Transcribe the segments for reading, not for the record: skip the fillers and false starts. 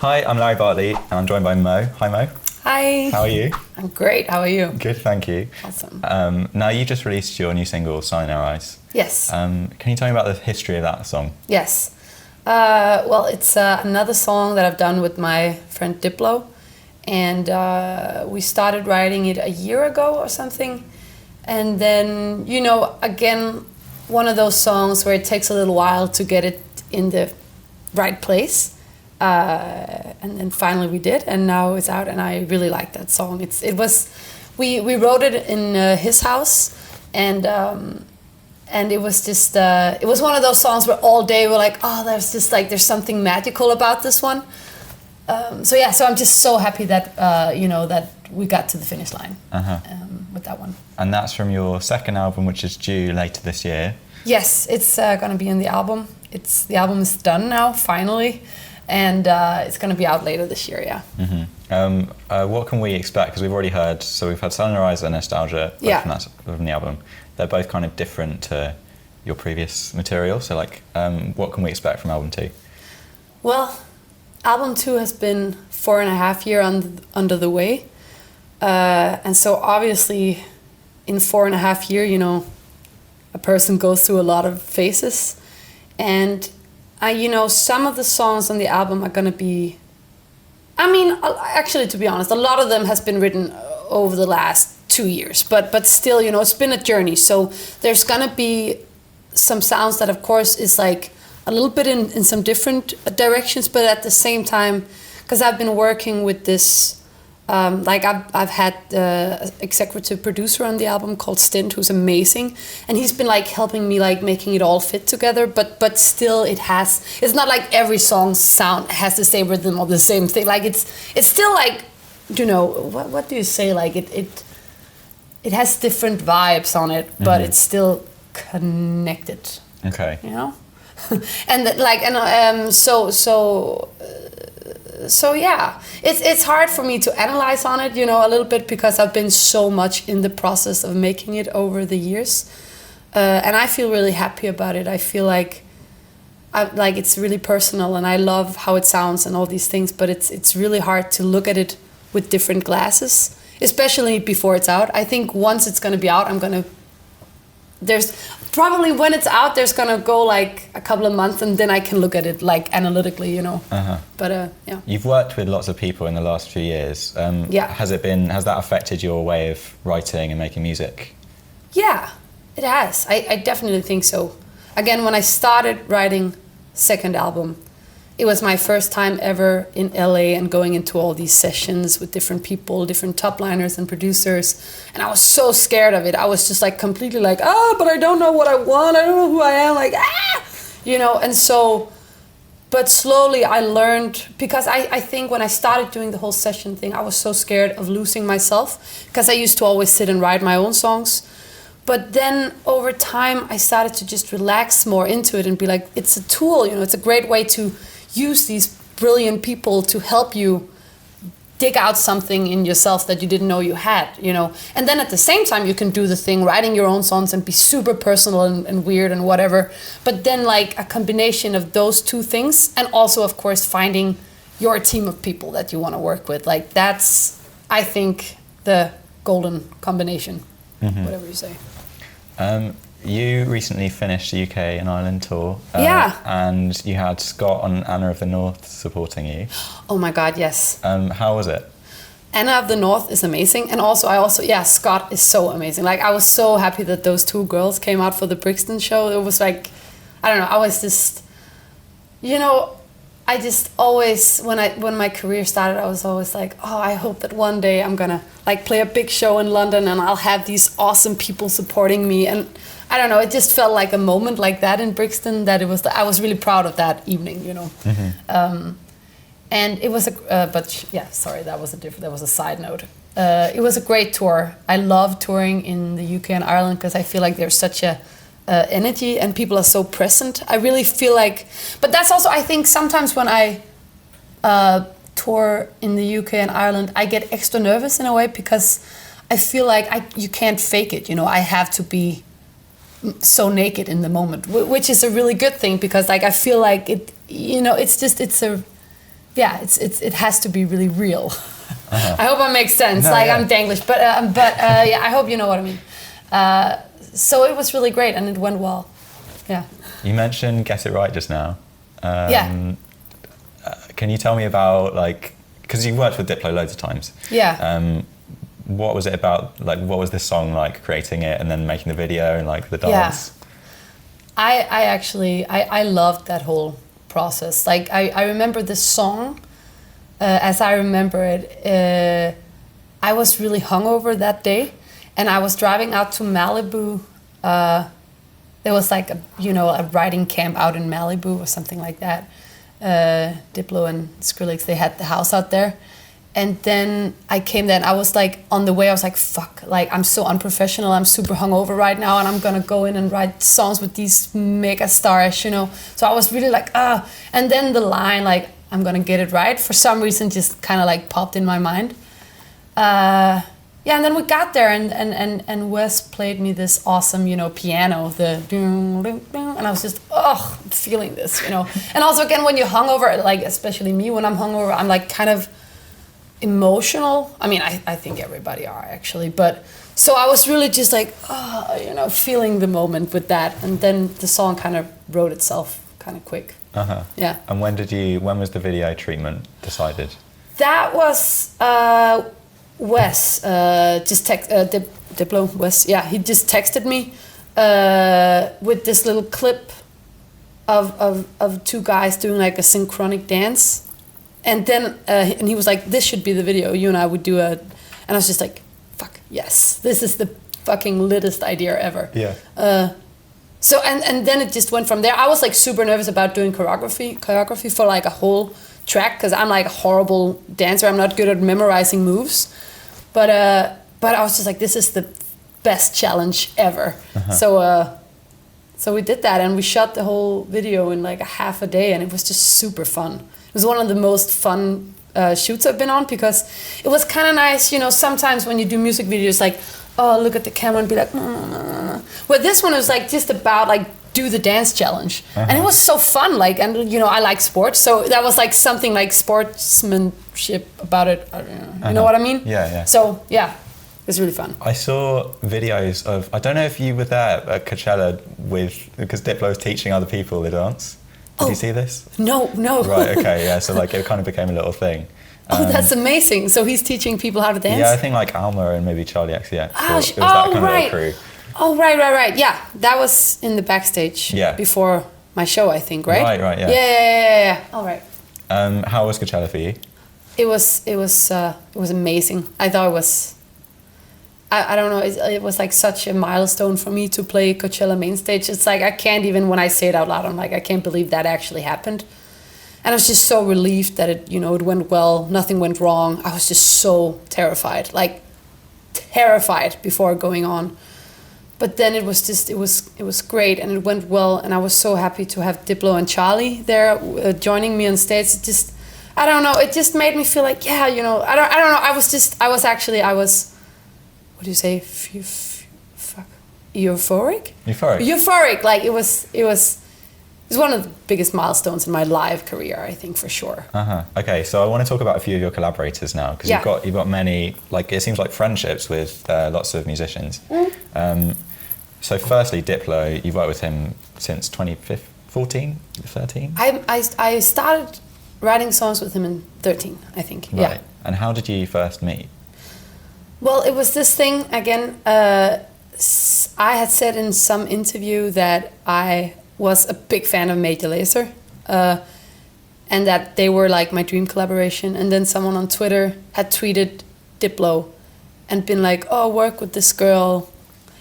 Hi, I'm Larry Bartleet, and I'm joined by Mo. Hi, Mo. Hi. How are you? I'm great. How are you? Good, thank you. Awesome. Now, you just released your new single, singer-songwriter. Yes. Can you tell me about the history of that song? Yes. Well, it's another song that I've done with my friend Diplo. And we started writing it a year ago or something. And then, again, one of those songs where it takes a little while to get it in the right place. And then finally we did, and now it's out, and I really like that song. We wrote it in his house, and it was just it was one of those songs where all day we're like, oh, there's something magical about this one. So I'm just so happy that that we got to the finish line with that one. And that's from your second album, which is due later this year. Yes, it's gonna be in the album. The album is done now, finally. And it's going to be out later this year, yeah. Mm-hmm. What can we expect? Because we've already heard, so we've had Sunrise and Nostalgia from the album. They're both kind of different to your previous material. So, what can we expect from album 2? Well, album 2 has been 4.5 years under the way. And so obviously in 4.5 years, a person goes through a lot of phases. And some of the songs on the album are going to be... actually, to be honest, a lot of them has been written over the last 2 years. But still, it's been a journey. So there's going to be some sounds that, of course, is like a little bit in some different directions. But at the same time, because I've been working with this... I've had an executive producer on the album called Stint, who's amazing, and he's been helping me making it all fit together. But still, it's not like every song's sound has the same rhythm or the same thing. It's still what do you say? It has different vibes on it, but it's still connected. Okay. So yeah, it's hard for me to analyze on it, a little bit, because I've been so much in the process of making it over the years, and I feel really happy about it. I feel like it's really personal, and I love how it sounds and all these things. But it's really hard to look at it with different glasses, especially before it's out. I think once it's gonna be out, there's probably when it's out, there's gonna go a couple of months, and then I can look at it analytically, But yeah. You've worked with lots of people in the last few years. Has that affected your way of writing and making music? Yeah, it has. I definitely think so. Again, when I started writing second album, it was my first time ever in LA and going into all these sessions with different people, different top liners and producers. And I was so scared of it. I was just completely but I don't know what I want. I don't know who I am. And so, but slowly I learned, because I think when I started doing the whole session thing, I was so scared of losing myself, because I used to always sit and write my own songs. But then over time, I started to just relax more into it and be it's a tool, it's a great way to use these brilliant people to help you dig out something in yourself that you didn't know you had, And then at the same time, you can do the thing, writing your own songs and be super personal and weird and whatever. But then a combination of those two things, and also, of course, finding your team of people that you want to work with. That's, I think, the golden combination, whatever you say. You recently finished the UK and Ireland tour. And you had Scott and Anna of the North supporting you. Oh my God, yes. How was it? Anna of the North is amazing. And Scott is so amazing. I was so happy that those two girls came out for the Brixton show. It was I don't know, I was just, I just always, when my career started, I was always I hope that one day I'm gonna play a big show in London and I'll have these awesome people supporting me. And I don't know, it just felt like a moment like that in Brixton, that I was really proud of that evening, And it was that was a side note. It was a great tour. I love touring in the UK and Ireland, because I feel like there's such a energy and people are so present. I really feel but that's also, I think sometimes when I tour in the UK and Ireland, I get extra nervous in a way, because I feel you can't fake it, I have to be so naked in the moment, which is a really good thing, because I feel it, it's yeah, it has to be really real. I hope that makes sense. No, I'm Danglish, but yeah, I hope you know what I mean. So it was really great, and it went well. Yeah. You mentioned Get It Right just now. Yeah. Can you tell me about, like, because you've worked with Diplo loads of times. Yeah. What was it about? Like, what was this song like, creating it and then making the video and like the dance? Yeah. I actually loved that whole process. Like, I remember this song, as I remember it, I was really hungover that day, and I was driving out to Malibu. There was like a writing camp out in Malibu or something like that. Diplo and Skrillex, they had the house out there. And then I came there and I was like, on the way, I was like, fuck, like I'm so unprofessional. I'm super hungover right now, and I'm gonna go in and write songs with these mega stars, you know? So I was really like, and then the line, like, I'm gonna get it right, for some reason just kind of like popped in my mind. Yeah, and then we got there, and Wes played me this awesome, piano, the ding, ding, ding, and I was just, feeling this, And also, again, when you're hungover, like, especially me, when I'm hungover, I'm like kind of emotional. I mean, I think everybody are, actually, but so I was really just like, feeling the moment with that, and then the song kind of wrote itself kind of quick. Yeah. And when was the video treatment decided? That was Wes, just Diplo, Wes, yeah, he just texted me with this little clip of two guys doing like a synchronic dance, and then and he was like, this should be the video, you and I would do and I was just like, fuck, yes, this is the fucking littest idea ever. Yeah. So and then it just went from there. I was like super nervous about doing choreography for like a whole track, because I'm like a horrible dancer. I'm not good at memorizing moves, but I was just like, this is the best challenge ever. So we did that, and we shot the whole video in like a half a day, and it was just super fun. It was one of the most fun shoots I've been on, because it was kind of nice, sometimes when you do music videos, like, look at the camera and be like, Well, this one was like just about like do the dance challenge, and it was so fun. Like, and I like sports, so that was like something like sportsmanship about it. You know what I mean? Yeah. So yeah, it was really fun. I saw videos of, I don't know if you were there at Coachella because Diplo was teaching other people the dance. Did you see this? No. Right. Okay. Yeah. So like it kind of became a little thing. That's amazing. So he's teaching people how to dance? Yeah, I think like Alma and maybe Charlie XCX. It was that kind of little crew. Oh, right. Yeah, that was in the backstage before my show, I think, right? Right, yeah. Yeah. All right. How was Coachella for you? It was amazing. I thought it was, I don't know, it was like such a milestone for me to play Coachella main stage. It's like, I can't even, when I say it out loud, I'm like, I can't believe that actually happened. And I was just so relieved that it went well, nothing went wrong. I was just so terrified before going on. But then it was great, and it went well, and I was so happy to have Diplo and Charlie there joining me on stage. It just, I don't know, it just made me feel like, I don't know, I was, what do you say, euphoric? Euphoric, like it was one of the biggest milestones in my live career, I think, for sure. Okay, so I want to talk about a few of your collaborators now, because you've got many, like, it seems like friendships with lots of musicians. So firstly, Diplo, you've worked with him since 2014, 13? I started writing songs with him in 13, I think. Right. Yeah. And how did you first meet? Well, it was this thing, again, I had said in some interview that I was a big fan of Major Lazer, and that they were like my dream collaboration. And then someone on Twitter had tweeted Diplo and been like, work with this girl.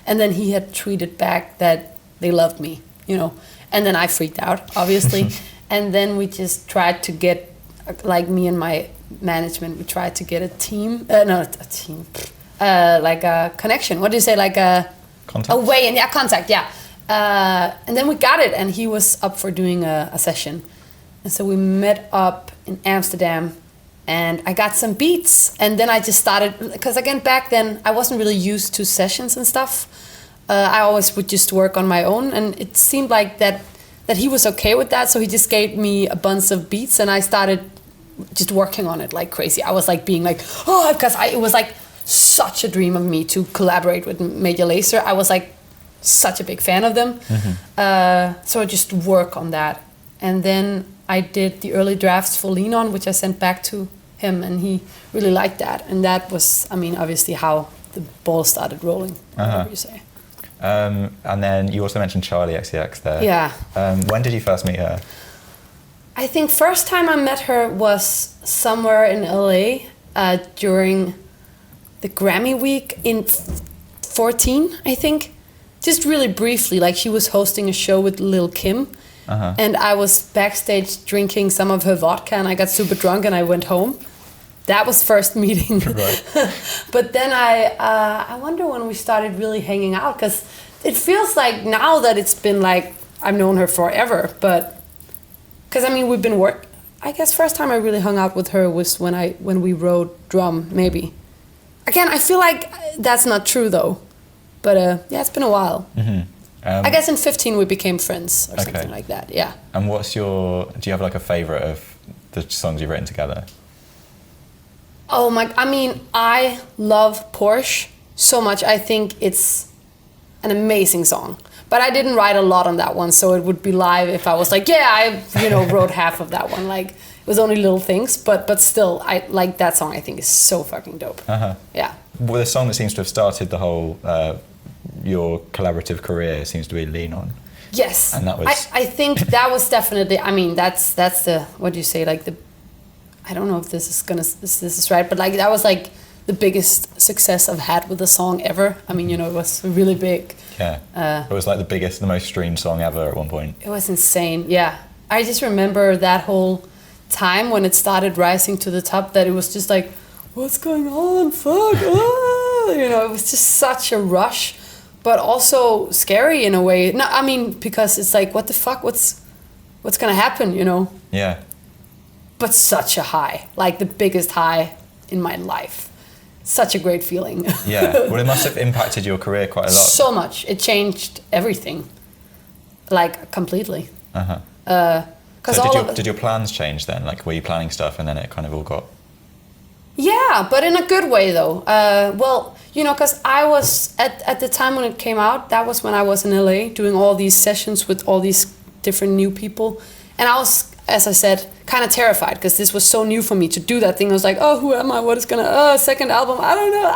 And then he had tweeted back that they loved me, And then I freaked out, obviously. And then we just tried to get, like me and my management, we tried to get a team, like a connection. What do you say? Like a contact? A way in, contact, yeah. And then we got it, and he was up for doing a session. And so we met up in Amsterdam, and I got some beats, and then I just started, because again, back then, I wasn't really used to sessions and stuff. I always would just work on my own, and it seemed like that he was okay with that, so he just gave me a bunch of beats, and I started just working on it like crazy. I was like being like, oh, because it was like such a dream of me to collaborate with Major Lazer. I was like such a big fan of them. So I just work on that. And then I did the early drafts for Lean On, which I sent back to him, and he really liked that. And that was, I mean, obviously how the ball started rolling, whatever you say. And then you also mentioned Charlie XCX there. Yeah. When did you first meet her? I think first time I met her was somewhere in LA during the Grammy week in 14, I think. Just really briefly, like she was hosting a show with Lil Kim. And I was backstage drinking some of her vodka, and I got super drunk and I went home. That was first meeting. Right. But then I wonder when we started really hanging out, because it feels like now that it's been like I've known her forever. But because I mean we've been I guess first time I really hung out with her was when we wrote Drum, maybe. Again, I feel like that's not true though. But yeah, it's been a while. I guess in 15 we became friends or something like that. Yeah. And do you have like a favorite of the songs you've written together? Oh my, I mean, I love Porsche so much. I think it's an amazing song. But I didn't write a lot on that one, so it would be live if I was like, yeah, I wrote half of that one. Like, it was only little things, but still, I like that song. I think is so fucking dope. Yeah. Well, the song that seems to have started the whole your collaborative career seems to be Lean On. Yes. And that was. I think that was definitely. I mean, that's the, what do you say, like the. I don't know if this is right, but like that was like the biggest success I've had with a song ever. I mean, it was really big. Yeah. It was like the most streamed song ever at one point. It was insane. Yeah. I just remember that whole time when it started rising to the top, that it was just like, what's going on? Fuck. It was just such a rush, but also scary in a way. No, I mean, because it's like, what the fuck? What's gonna happen? Yeah. But such a high, like the biggest high in my life. Such a great feeling. Yeah, well, it must have impacted your career quite a lot. So much. It changed everything, like completely. So did your plans change then? Like, were you planning stuff and then it kind of all got... Yeah, but in a good way though. Well, because I was, at the time when it came out, that was when I was in LA doing all these sessions with all these different new people. And I was, as I said, kind of terrified because this was so new for me to do that thing. I was like, oh, who am I? What is second album? I don't know.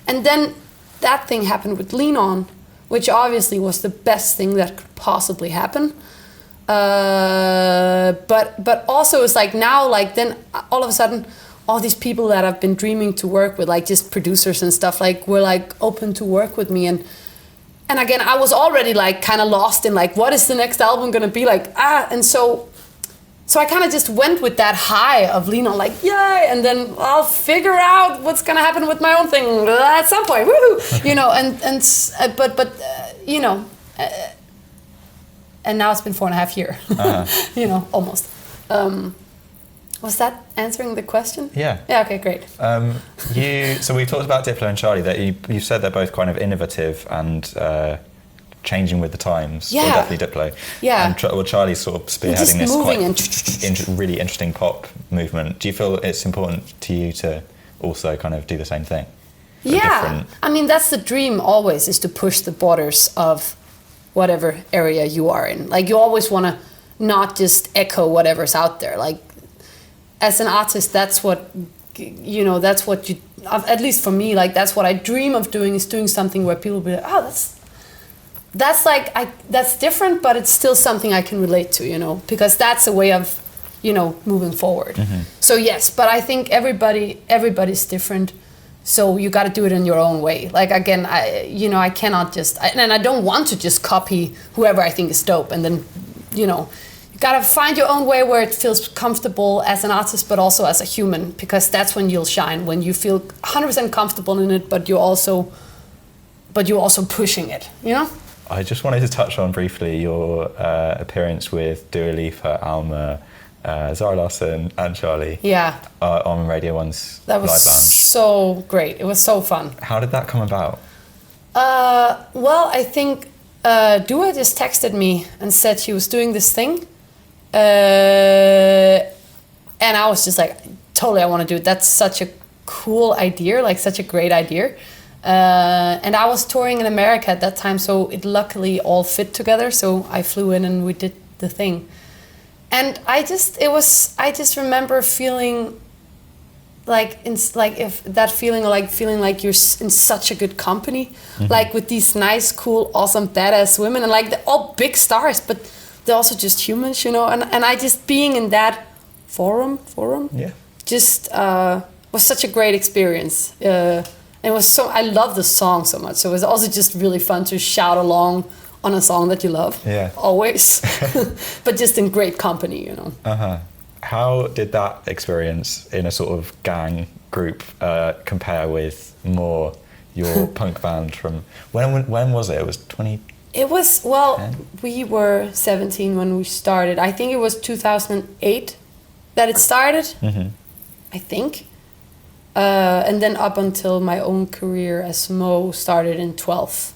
And then that thing happened with Lean On, which obviously was the best thing that could possibly happen. But also it's like now, like then all of a sudden, all these people that I've been dreaming to work with, like just producers and stuff, like were like open to work with me. And again, I was already like kind of lost in like, what is the next album gonna be like? And so I kind of just went with that high of Lean On, like, yay, and then I'll figure out what's gonna happen with my own thing at some point, woohoo, and now it's been 4.5 years, almost. Was that answering the question? Yeah. Yeah, okay, great. So we talked about Diplo and Charlie, that you said they're both kind of innovative and changing with the times. Yeah. Or definitely Diplo. Yeah. And Charlie's sort of spearheading this quite really interesting pop movement. Do you feel it's important to you to also kind of do the same thing? Yeah. I mean, that's the dream always, is to push the borders of whatever area you are in. Like, you always want to not just echo whatever's out there. Like, as an artist, that's what you, at least for me, like, that's what I dream of doing, is doing something where people will be like, oh, that's different, but it's still something I can relate to, because that's a way of, moving forward. Mm-hmm. So yes, but I think everybody's different. So you got to do it in your own way. Like, again, I cannot just, and I don't want to just copy whoever I think is dope. And then, you got to find your own way where it feels comfortable as an artist, but also as a human, because that's when you'll shine, when you feel 100% comfortable in it, but you're also pushing it, I just wanted to touch on briefly your appearance with Dua Lipa, Alma, Zara Larsson and Charlie on Radio 1's That was Live Lounge. So great. It was so fun. How did that come about? Well, I think Dua just texted me and said she was doing this thing. And And I was just like, totally, I want to do it. That's such a cool idea, like such a great idea. And I was touring in America at that time, so it luckily all fit together. So I flew in and we did the thing. And I just remember feeling like feeling like you're in such a good company, like with these nice, cool, awesome, badass women, and like they're all big stars, but they're also just humans, you know. And I just being in that forum, just was such a great experience. It was so, I love the song so much. So it was also just really fun to shout along on a song that you love. Yeah. Always. But just in great company, you know. Uh-huh. How did that experience in a sort of gang group compare with more your punk band from, when was it? It was 20... It was, well, we were 17 when we started. I think it was 2008 that it started, I think. And then up until my own career as Mo started in 12.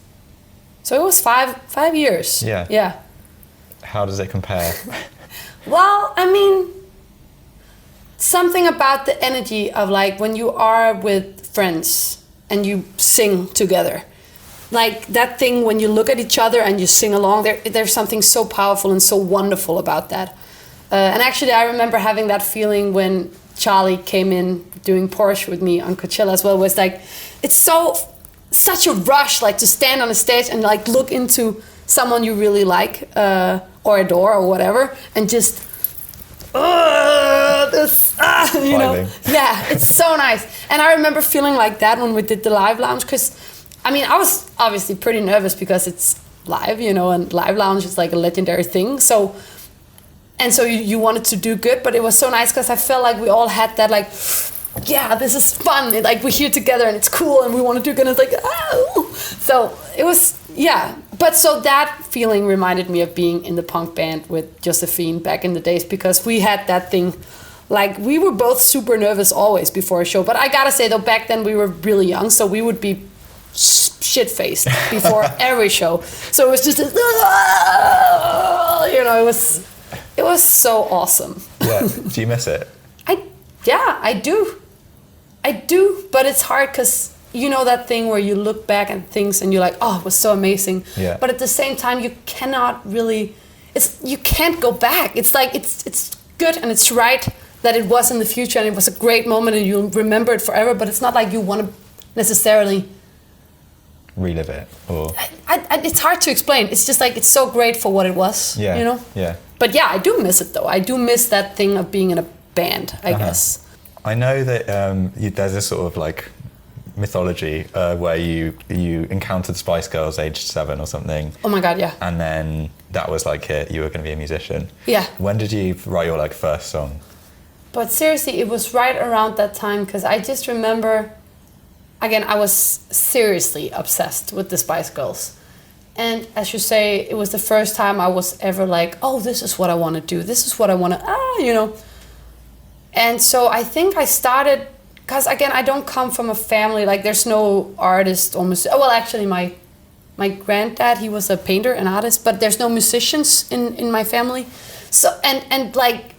So it was five years. Yeah. Yeah. How does it compare? Well, I mean, something about the energy of like when you are with friends and you sing together. Like that thing when you look at each other and you sing along, there's something so powerful and so wonderful about that. And actually I remember having that feeling when Charlie came in doing Porsche with me on Coachella as well. It was like, it's such a rush, like to stand on a stage and like look into someone you really like or adore or whatever, and just you know, yeah, it's so nice. And I remember feeling like that when we did the live lounge, because I mean, I was obviously pretty nervous because it's live, you know, and live lounge is like a legendary thing. So you wanted to do good, but it was so nice because I felt like we all had that like, yeah, this is fun. Like we're here together and it's cool and we want to do good. And it's like, oh. So it was, yeah. But so that feeling reminded me of being in the punk band with Josephine back in the days, because we had that thing. Like we were both super nervous always before a show. But I gotta say though, back then we were really young, so we would be shit-faced before every show. So it was just, you know, it was so awesome. Yeah. Do you miss it? I do, but it's hard because you know that thing where you look back at things and you're like, oh, it was so amazing. Yeah. But at the same time, you cannot really, you can't go back. It's like, it's good and it's right that it was in the future and it was a great moment and you'll remember it forever, but it's not like you want to necessarily relive it, or it's hard to explain. It's just like, it's so great for what it was, you know? Yeah. But yeah, I do miss it though. I do miss that thing of being in a band, I guess. I know that there's this sort of like mythology where you encountered Spice Girls aged 7 or something. Oh my God, yeah. And then that was like it, you were going to be a musician. Yeah. When did you write your like first song? But seriously, it was right around that time, because I just remember, again, I was seriously obsessed with the Spice Girls. And as you say, it was the first time I was ever like, oh, this is what I want to do. This is what I want to, you know. And so I think I started, because again, I don't come from a family, like there's no artist almost. Well, actually my granddad, he was a painter, an artist, but there's no musicians in my family. So, and like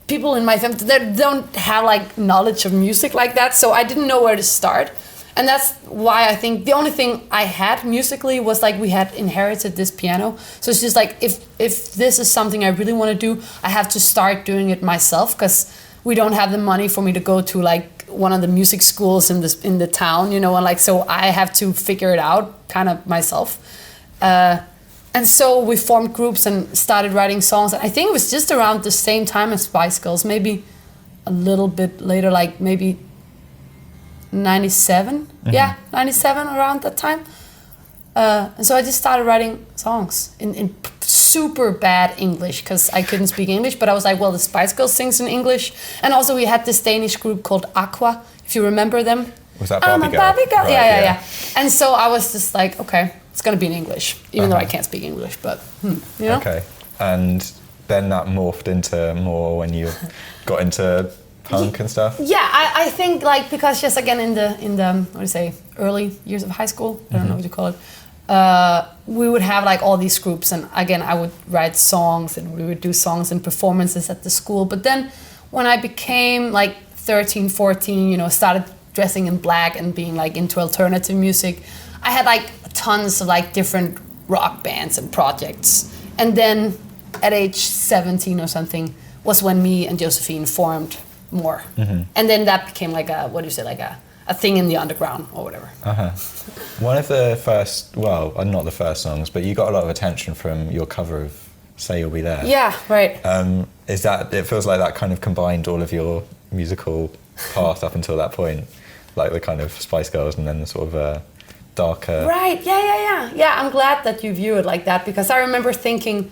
people in my family, they don't have like knowledge of music like that. So I didn't know where to start. And that's why I think the only thing I had musically was like we had inherited this piano. So it's just like, if this is something I really want to do, I have to start doing it myself, because we don't have the money for me to go to like one of the music schools in the town, you know, and like, so I have to figure it out kind of myself. And so we formed groups and started writing songs. I think it was just around the same time as Spice Girls, maybe a little bit later, like maybe 97, yeah, 97, around that time. And so I just started writing songs in super bad English, because I couldn't speak English, but I was like, well, the Spice Girls sings in English. And also we had this Danish group called Aqua, if you remember them. Was that Barbie Girl? Barbie Girl, right, yeah. And so I was just like, okay, it's gonna be in English, even though I can't speak English, but, you know? Okay, and then that morphed into more when you got into punk and stuff? Yeah, I think like, because just again in the what do you say, early years of high school, I don't know what you call it, we would have like all these groups, and again I would write songs and we would do songs and performances at the school. But then when I became like 13, 14, you know, started dressing in black and being like into alternative music, I had like tons of like different rock bands and projects. And then at age 17 or something was when me and Josephine formed more. And then that became like a, what do you say, like a thing in the underground or whatever. One of the first, well, not the first songs, but you got a lot of attention from your cover of Say You'll Be There. Yeah, right. Is that, it feels like that kind of combined all of your musical path up until that point, like the kind of Spice Girls and then the sort of darker... Right, yeah, I'm glad that you view it like that, because I remember thinking,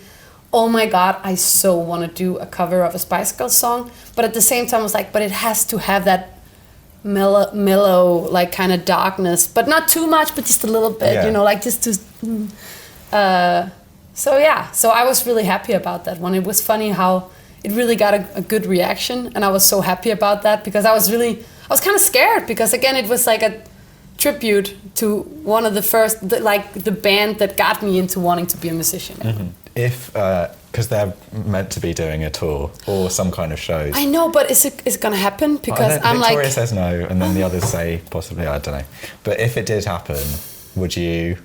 oh my God, I so want to do a cover of a Spice Girls song, but at the same time I was like, but it has to have that mellow like kind of darkness, but not too much, but just a little bit, you know, like just to... So I was really happy about that one. It was funny how it really got a good reaction, and I was so happy about that, because I was kind of scared, because again, it was like a tribute to one of the first, the band that got me into wanting to be a musician. If, because they're meant to be doing a tour or some kind of shows. I know, but is it going to happen? Because Victoria says no, and then the others say possibly, I don't know. But if it did happen, would you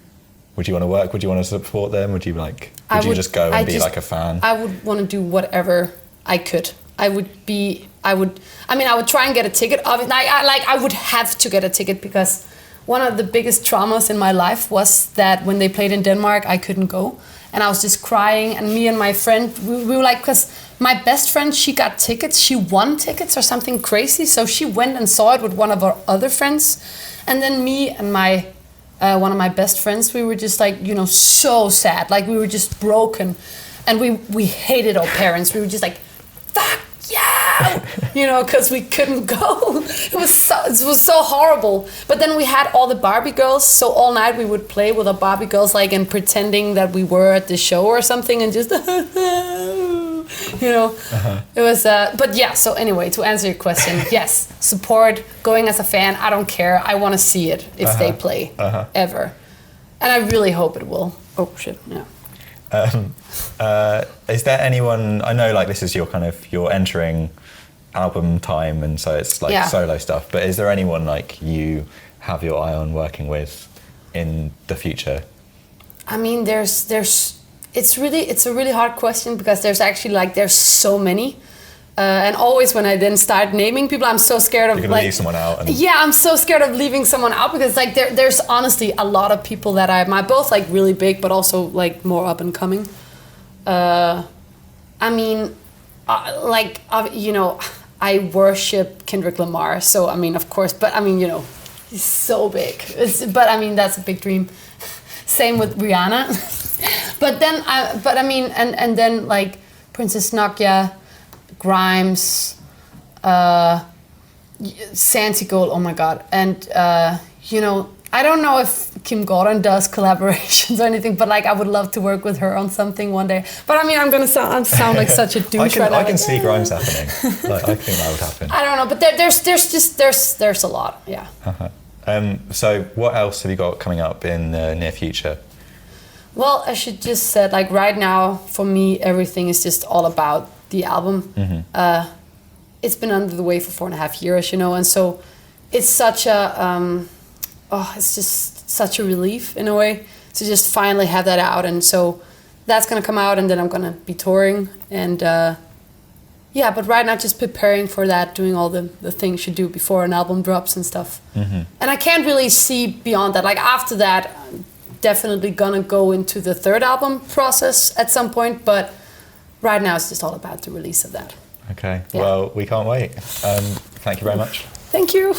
want to work? Would you want to support them? Would you you just go and be like a fan? I would want to do whatever I could. I would try and get a ticket. I would have to get a ticket, because one of the biggest traumas in my life was that when they played in Denmark, I couldn't go. And I was just crying, and me and my friend, we were like, because my best friend, she got tickets, she won tickets or something crazy, so she went and saw it with one of our other friends. And then me and my one of my best friends, we were just like, you know, so sad, like we were just broken, and we hated our parents. We were just like, fuck yeah, you know, because we couldn't go. It was so horrible. But then we had all the Barbie girls, so all night we would play with the Barbie girls, like, and pretending that we were at the show or something, and just you know. It was but yeah, so anyway, to answer your question, yes, support, going as a fan. I don't care, I want to see it if they play ever, and I really hope it will. Oh shit, yeah. Is there anyone, I know like this is your entering album time, and so it's like solo stuff, but is there anyone like you have your eye on working with in the future? I mean, it's a really hard question, because there's so many, and always when I then start naming people, I'm so scared of leave someone out. I'm so scared of leaving someone out, because like there's honestly a lot of people that I admire, both like really big, but also like more up and coming. I mean, you know, I worship Kendrick Lamar, so I mean, of course, but I mean, you know, he's so big. But I mean, that's a big dream. Same with Rihanna. But then like Princess Nokia, Grimes, Santi Gold, oh my God. And, you know, I don't know if Kim Gordon does collaborations or anything, but like I would love to work with her on something one day. But I mean, I'm gonna sound like such a douche right now. I can see Grimes happening. Like, I think that would happen. I don't know, but there's a lot, yeah. So what else have you got coming up in the near future? Well, I should just say, like right now, for me, everything is just all about the album. It's been under the way for 4.5 years, you know, and so it's such a it's just such a relief in a way to just finally have that out. And so that's gonna come out, and then I'm gonna be touring, and but right now just preparing for that, doing all the things you do before an album drops and stuff. And I can't really see beyond that. Like after that, I'm definitely gonna go into the third album process at some point, but right now it's just all about the release of that. Okay, well, we can't wait. Thank you very much. Thank you.